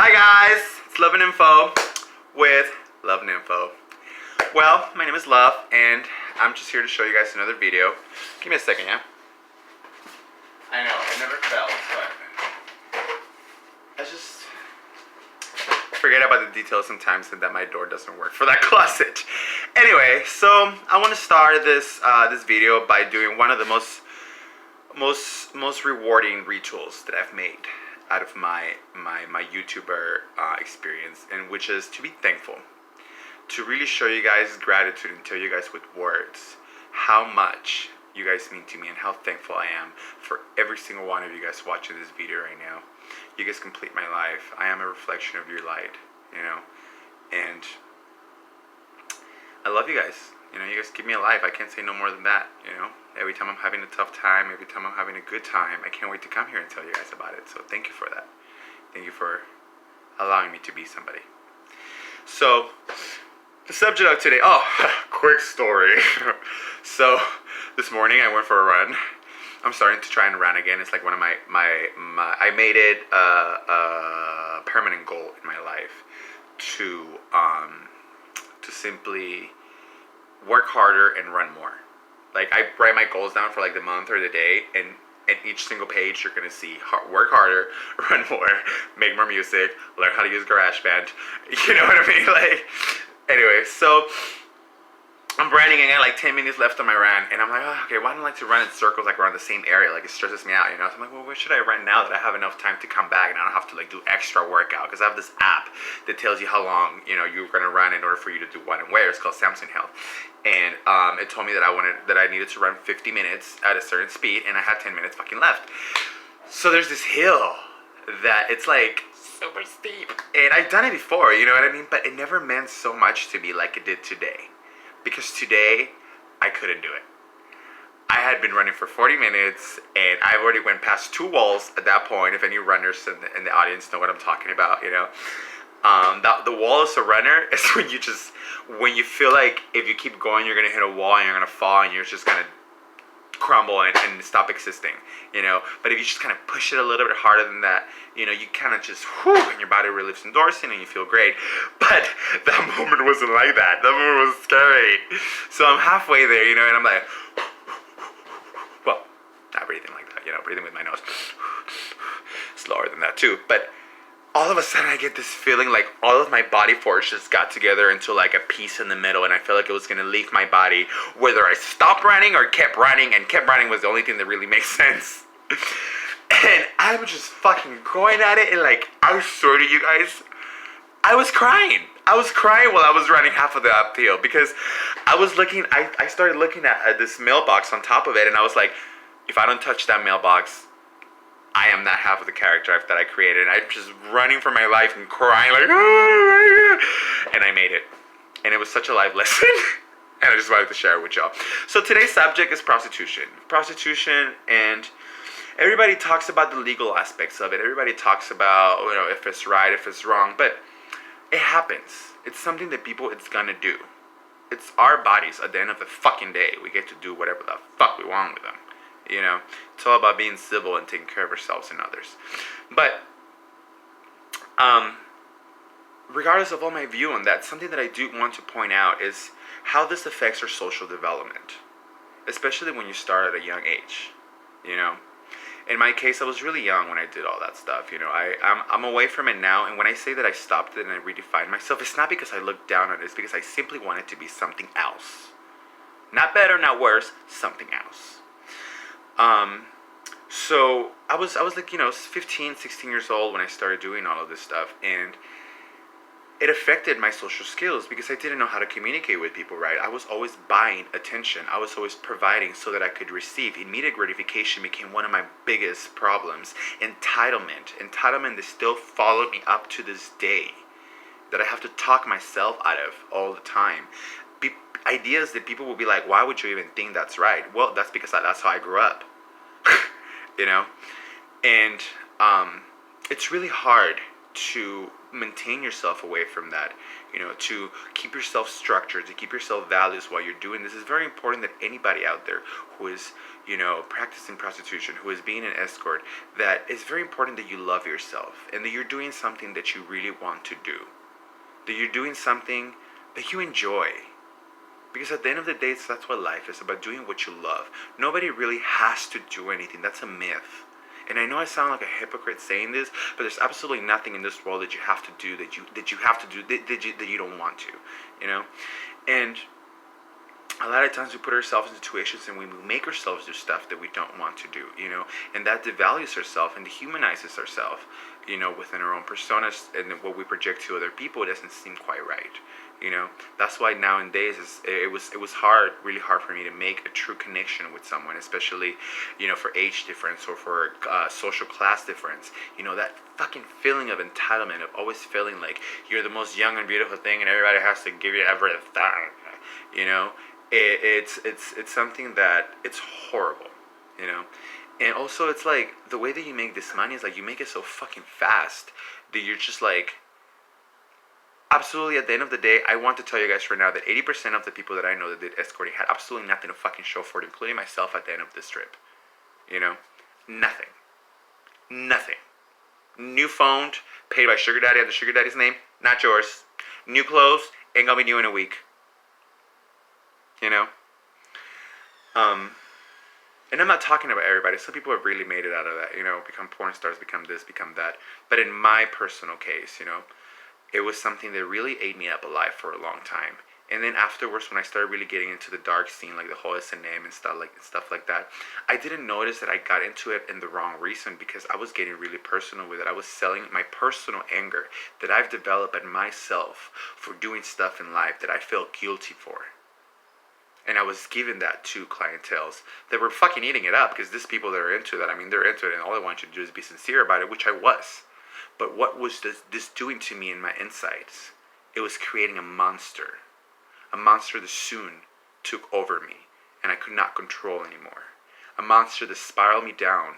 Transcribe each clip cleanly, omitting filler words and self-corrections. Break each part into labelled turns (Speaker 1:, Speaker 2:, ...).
Speaker 1: Hi guys, it's Love and Info with Love and Info. Well, my name is Love and I'm just here to show you guys another video. Give me a second, yeah? I know, I never fell, but I just forget about the details sometimes and that my door doesn't work for that closet. Anyway, so I want to start this this video by doing one of the most rewarding rituals that I've made out of my YouTuber experience, and which is to be thankful, to really show you guys gratitude and tell you guys with words how much you guys mean to me and how thankful I am for every single one of you guys watching this video right now. You guys complete my life. I am a reflection of your light, you know, and I love you guys. You know, you guys give me a life. I can't say no more than that, you know. Every time I'm having a tough time, every time I'm having a good time, I can't wait to come here and tell you guys about it. So thank you for that. Thank you for allowing me to be somebody. So, the subject of today, quick story. So, this morning I went for a run. I'm starting to try and run again. It's like one of my I made it a permanent goal in my life to simply work harder and run more. Like, I write my goals down for like the month or the day, and each single page you're gonna see work harder, run more, make more music, learn how to use GarageBand. You know what I mean? Like, anyway, so I'm running and I got like 10 minutes left on my run, and I'm like, oh, okay, why don't I like to run in circles like around the same area? Like, it stresses me out, you know? So I'm like, well, where should I run now that I have enough time to come back and I don't have to like do extra workout? Because I have this app that tells you how long, you know, you're gonna run in order for you to do what and where. It's called Samsung Health, and it told me that I needed to run 50 minutes at a certain speed, and I had 10 minutes fucking left. So there's this hill that it's like super steep, and I've done it before, you know what I mean? But it never meant so much to me like it did today. Because today, I couldn't do it. I had been running for 40 minutes, and I already went past 2 walls at that point. If any runners in the audience know what I'm talking about, you know. The wall as a runner is when you feel like if you keep going, you're going to hit a wall, and you're going to fall, and you're just going to crumble and stop existing, you know. But if you just kind of push it a little bit harder than that, you know, you kind of just, and your body relieves endorphin and you feel great. But that moment wasn't like that. That moment was scary. So I'm halfway there, you know, and I'm like, well, not breathing like that, you know, breathing with my nose. Slower than that too. But all of a sudden I get this feeling like all of my body force just got together into like a piece in the middle, and I felt like it was going to leave my body whether I stopped running or kept running, and kept running was the only thing that really makes sense. And I was just fucking going at it, and like, I swear to you guys, I was crying. I was crying while I was running half of the uphill, because I was looking, I started looking at this mailbox on top of it, and I was like, if I don't touch that mailbox, I am not half of the character that I created. And I'm just running for my life and crying like, oh my God. And I made it. And it was such a life lesson. And I just wanted to share it with y'all. So today's subject is prostitution. Prostitution, and everybody talks about the legal aspects of it. Everybody talks about, you know, if it's right, if it's wrong. But it happens. It's something that it's gonna do. It's our bodies at the end of the fucking day. We get to do whatever the fuck we want with them. You know, it's all about being civil and taking care of ourselves and others. But regardless of all my view on that, something that I do want to point out is how this affects our social development, especially when you start at a young age. You know, in my case, I was really young when I did all that stuff. You know, I'm away from it now, and when I say that I stopped it and I redefined myself, it's not because I looked down on it. It's because I simply wanted to be something else. Not better, not worse, something else. So I was like, you know, 15, 16 years old when I started doing all of this stuff, and it affected my social skills because I didn't know how to communicate with people, right? I was always buying attention. I was always providing so that I could receive. Immediate gratification became one of my biggest problems. Entitlement that still followed me up to this day, that I have to talk myself out of all the time. Ideas that people will be like, why would you even think that's right? Well, that's because that's how I grew up. You know? And it's really hard to maintain yourself away from that, you know, to keep yourself structured, to keep yourself values while you're doing this. It's very important that anybody out there who is, practicing prostitution, who is being an escort, that it's very important that you love yourself and that you're doing something that you really want to do. That you're doing something that you enjoy. Because at the end of the day, that's what life is about, doing what you love. Nobody really has to do anything. That's a myth. And I know I sound like a hypocrite saying this, but there's absolutely nothing in this world that you have to do that you don't want to, And a lot of times we put ourselves in situations and we make ourselves do stuff that we don't want to do, and that devalues ourselves and dehumanizes ourselves, within our own personas, and what we project to other people doesn't seem quite right. That's why nowadays it was really hard for me to make a true connection with someone, especially, for age difference or for social class difference. That fucking feeling of entitlement, of always feeling like you're the most young and beautiful thing and everybody has to give you everything. It's something that it's horrible, And also it's like the way that you make this money is like you make it so fucking fast that you're just like, absolutely, at the end of the day, I want to tell you guys right now that 80% of the people that I know that did escorting had absolutely nothing to fucking show for it, including myself at the end of this trip. Nothing. Nothing. New phone, paid by sugar daddy, under sugar daddy's name, not yours. New clothes, ain't gonna be new in a week. And I'm not talking about everybody. Some people have really made it out of that, become porn stars, become this, become that. But in my personal case, it was something that really ate me up alive for a long time. And then afterwards, when I started really getting into the dark scene, like the whole S&M and stuff like that, I didn't notice that I got into it in the wrong reason, because I was getting really personal with it. I was selling my personal anger that I've developed at myself for doing stuff in life that I felt guilty for. And I was giving that to clienteles that were fucking eating it up, because these people that are into that, they're into it, and all they want you to do is be sincere about it, which I was. But what was this doing to me in my insides? It was creating a monster that soon took over me, and I could not control anymore. A monster that spiraled me down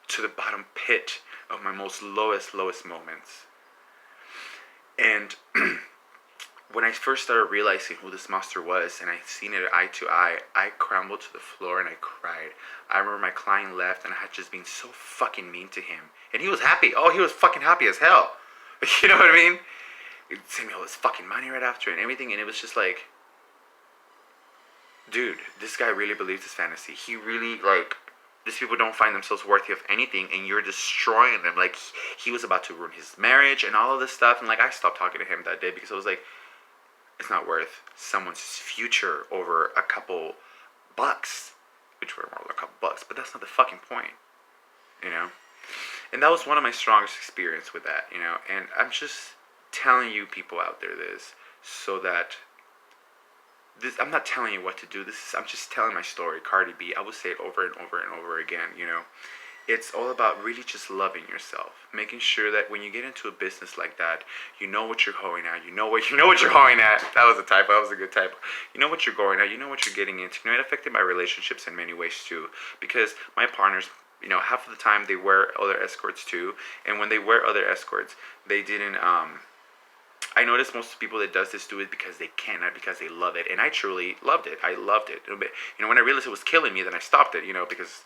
Speaker 1: to the bottom pit of my most lowest moments. And when I first started realizing who this monster was, and I seen it eye to eye, I crumbled to the floor and I cried. I remember my client left, and I had just been so fucking mean to him. And he was happy. Oh, he was fucking happy as hell. You know what I mean? He'd send me all this fucking money right after and everything, and it was just like, dude, this guy really believes his fantasy. He really, these people don't find themselves worthy of anything, and you're destroying them. Like, he was about to ruin his marriage and all of this stuff, and I stopped talking to him that day, because I was like, it's not worth someone's future over a couple bucks, which were more like a couple bucks, but that's not the fucking point, And that was one of my strongest experience with that, and I'm just telling you people out there this, so that I'm not telling you what to do. I'm just telling my story, Cardi B. I will say it over and over and over again, It's all about really just loving yourself, making sure that when you get into a business like that, you know what you're going at. You know what you're going at. That was a typo. That was a good typo. You know what you're going at. You know what you're getting into. It affected my relationships in many ways too, because my partners, half of the time they wear other escorts too, and when they wear other escorts, they didn't. I notice most people that does this do it because they can, not because they love it, and I truly loved it. I loved it. When I realized it was killing me, then I stopped it. Because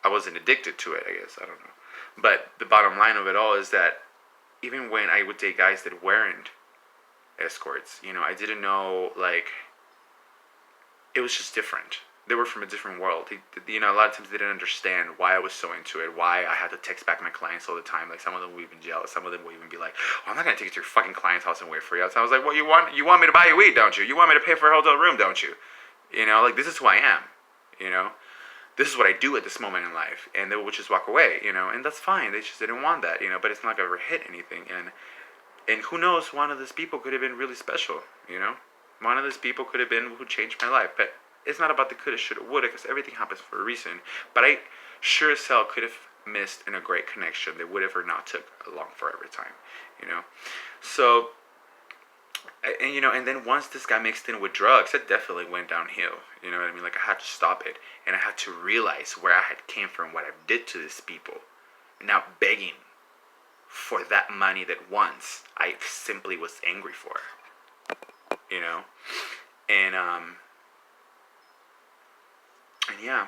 Speaker 1: I wasn't addicted to it, I guess. I don't know. But the bottom line of it all is that even when I would date guys that weren't escorts, I didn't know, it was just different. They were from a different world. A lot of times they didn't understand why I was so into it, why I had to text back my clients all the time. Some of them would even jealous. Some of them would even be like, I'm not going to take you to your fucking client's house and wait for you. So I was like, well, you want me to buy you weed, don't you? You want me to pay for a hotel room, don't you? This is who I am, This is what I do at this moment in life, and they would just walk away, and that's fine. They just didn't want that, but it's not gonna ever hit anything, and who knows, one of these people could have been really special, one of these people could have been who changed my life, but it's not about the coulda, shoulda, woulda, because everything happens for a reason. But I sure as hell could have missed in a great connection that would have or not took a long forever time, So, and then once this got mixed in with drugs, it definitely went downhill. You know what I mean? I had to stop it, and I had to realize where I had came from, what I did to these people, now begging for that money that once I simply was angry for, and yeah,